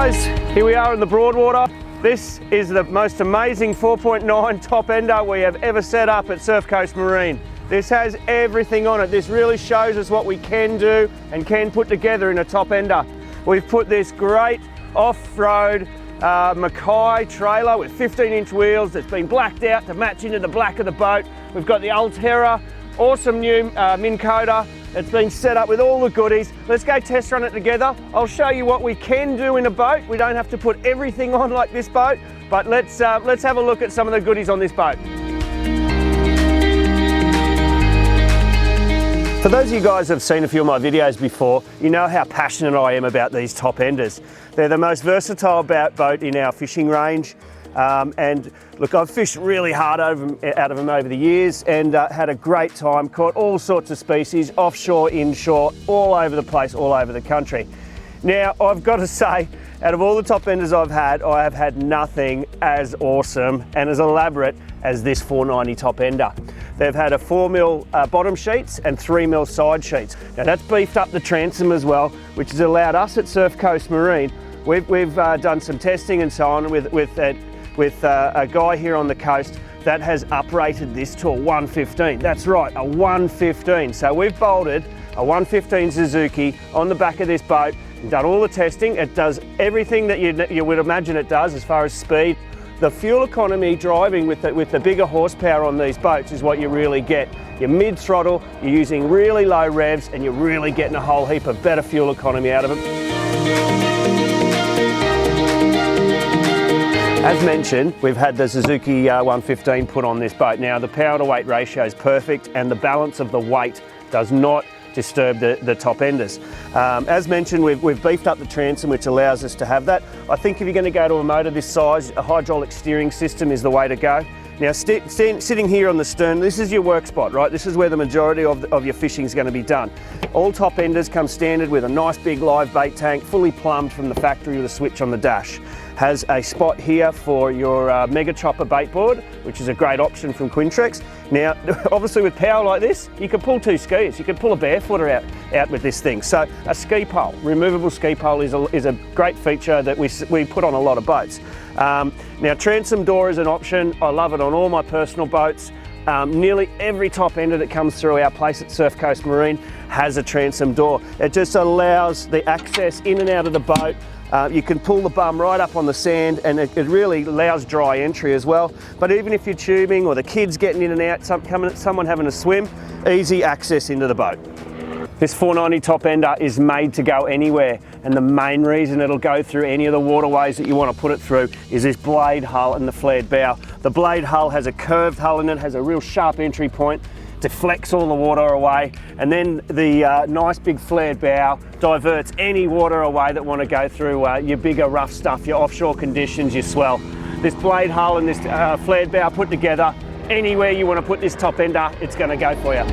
guys, here we are in the Broadwater. This is the most amazing 4.9 top ender we have ever set up at Surf Coast Marine. This has everything on it. This really shows us what we can do and can put together in a top ender. We've put this great off-road Mackay trailer with 15-inch wheels that's been blacked out to match into the black of the boat. We've got the Ulterra, awesome new Minn Kota. It's been set up with all the goodies. Let's go test run it together. I'll show you what we can do in a boat. We don't have to put everything on like this boat, but let's have a look at some of the goodies on this boat. For those of you guys who have seen a few of my videos before, you know how passionate I am about these top enders. They're the most versatile boat in our fishing range. And look, I've fished really hard out of them over the years and had a great time, caught all sorts of species, offshore, inshore, all over the place, all over the country. Now, I've got to say, out of all the top enders I have had nothing as awesome and as elaborate as this 490 top ender. They've had a 4mm bottom sheets and 3mm side sheets. Now that's beefed up the transom as well, which has allowed us at Surf Coast Marine. We've done some testing and so on with a guy here on the coast that has uprated this to a 115. That's right, a 115. So we've bolted a 115 Suzuki on the back of this boat and done all the testing. It does everything that you would imagine it does as far as speed. The fuel economy driving with the bigger horsepower on these boats is what you really get. You're mid-throttle, you're using really low revs, and you're really getting a whole heap of better fuel economy out of it. As mentioned, we've had the Suzuki 115 put on this boat. Now the power to weight ratio is perfect and the balance of the weight does not disturb the top enders. As mentioned, we've beefed up the transom, which allows us to have that. I think if you're going to go to a motor this size, a hydraulic steering system is the way to go. Now sitting here on the stern, this is your work spot, right? This is where the majority of your fishing is going to be done. All top enders come standard with a nice big live bait tank, fully plumbed from the factory with a switch on the dash. Has a spot here for your Mega Chopper bait board, which is a great option from Quintrex. Now, obviously with power like this, you can pull two skis. You can pull a barefooter out with this thing. So a ski pole, removable ski pole is a great feature that we put on a lot of boats. Now, transom door is an option. I love it on all my personal boats. Nearly every top ender that comes through our place at Surf Coast Marine has a transom door. It just allows the access in and out of the boat. You can pull the bum right up on the sand and it really allows dry entry as well. But even if you're tubing or the kids getting in and out, someone having a swim, easy access into the boat. This 490 top ender is made to go anywhere, and the main reason it'll go through any of the waterways that you want to put it through is this blade hull and the flared bow. The blade hull has a curved hull in it, has a real sharp entry point, deflects all the water away, and then the nice big flared bow diverts any water away that want to go through your bigger rough stuff, your offshore conditions, your swell. This blade hull and this flared bow put together, anywhere you want to put this top ender, it's going to go for you.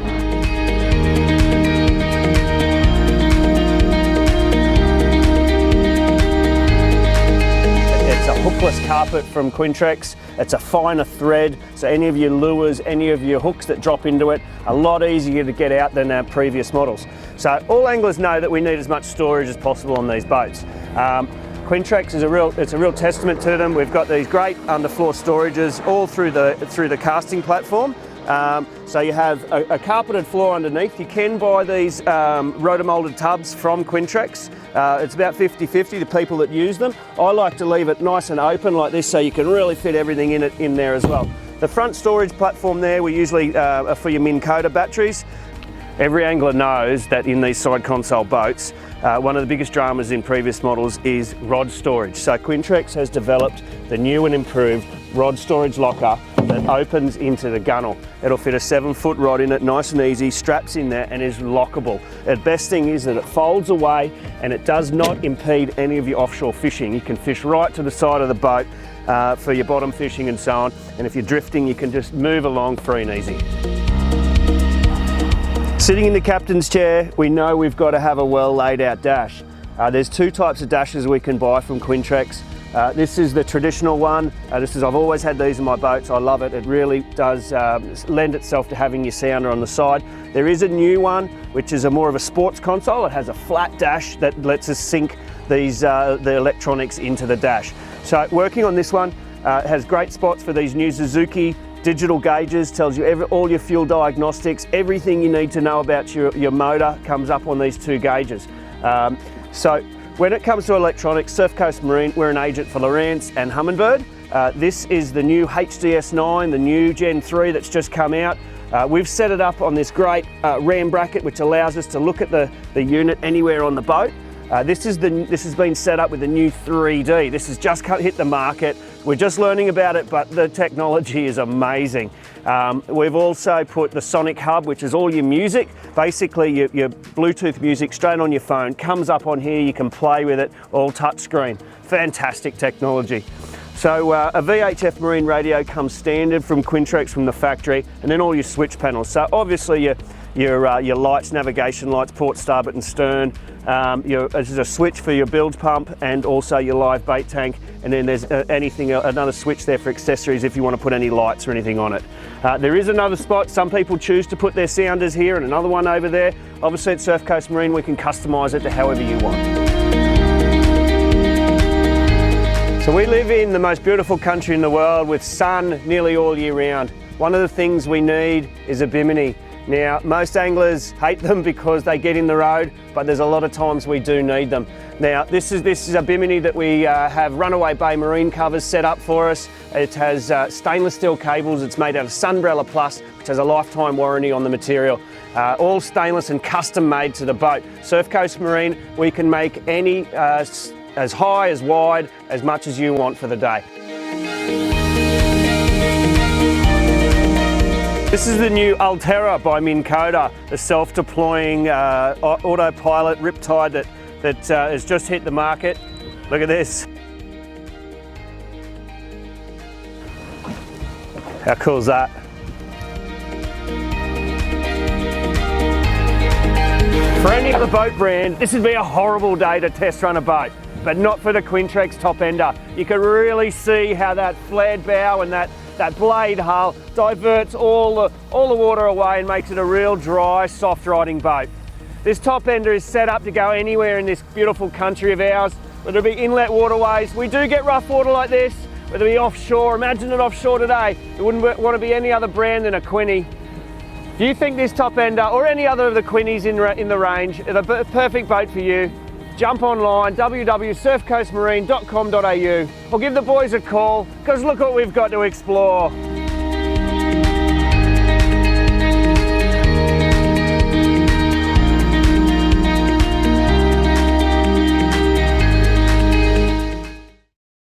It's a hookless carpet from Quintrex. It's a finer thread, so any of your lures, any of your hooks that drop into it, a lot easier to get out than our previous models. So all anglers know that we need as much storage as possible on these boats. Quintrex is a real testament to them. We've got these great underfloor storages all through the casting platform. So you have a carpeted floor underneath. You can buy these rotomolded tubs from Quintrex. It's about 50-50, the people that use them. I like to leave it nice and open like this so you can really fit everything in there as well. The front storage platform there, we usually are for your Minn Kota batteries. Every angler knows that in these side console boats, one of the biggest dramas in previous models is rod storage. So Quintrex has developed the new and improved rod storage locker that opens into the gunnel. It'll fit a 7-foot rod in it, nice and easy, straps in there and is lockable. The best thing is that it folds away and it does not impede any of your offshore fishing. You can fish right to the side of the boat for your bottom fishing and so on. And if you're drifting, you can just move along free and easy. Sitting in the captain's chair, we know we've got to have a well laid out dash. There's two types of dashes we can buy from Quintrex. This is the traditional one. I've always had these in my boats. I love it. It really does lend itself to having your sounder on the side. There is a new one, which is more of a sports console. It has a flat dash that lets us sync the electronics into the dash. So working on this one has great spots for these new Suzuki digital gauges, tells you all your fuel diagnostics, everything you need to know about your motor comes up on these two gauges. So when it comes to electronics, Surf Coast Marine, we're an agent for Lowrance and Humminbird. This is the new HDS9, the new Gen 3 that's just come out. We've set it up on this great RAM bracket, which allows us to look at the unit anywhere on the boat. This has been set up with the new 3D. This has just hit the market. We're just learning about it, but the technology is amazing. We've also put the Sonic Hub, which is all your music. Basically, your Bluetooth music straight on your phone comes up on here. You can play with it, all touchscreen. Fantastic technology. So a Vhf Marine Radio comes standard from Quintrex from the factory, and then all your switch panels. So obviously your lights, navigation lights, port, starboard and stern. There's a switch for your bilge pump and also your live bait tank, and then there's another switch there for accessories if you want to put any lights or anything on it. There is another spot. Some people choose to put their sounders here and another one over there. Obviously at Surf Coast Marine we can customise it to however you want. So we live in the most beautiful country in the world with sun nearly all year round. One of the things we need is a Bimini. Now, most anglers hate them because they get in the road, but there's a lot of times we do need them. Now, this is a Bimini that we have Runaway Bay marine covers set up for us. It has stainless steel cables. It's made out of Sunbrella Plus, which has a lifetime warranty on the material. All stainless and custom made to the boat. Surf Coast Marine, we can make any as high, as wide, as much as you want for the day. This is the new Ulterra by Minn Kota, the self-deploying autopilot riptide that has just hit the market. Look at this. How cool is that? For any other boat brand, this would be a horrible day to test run a boat, but not for the Quintrex Topender. You can really see how that flared bow and that blade hull diverts all the water away and makes it a real dry, soft riding boat. This Topender is set up to go anywhere in this beautiful country of ours, whether it be inlet waterways. We do get rough water like this, whether it be offshore. Imagine it offshore today. It wouldn't want to be any other brand than a Quinny. If you think this Topender or any other of the Quinnies in the range is a perfect boat for you, jump online, www.surfcoastmarine.com.au, or give the boys a call, because look what we've got to explore.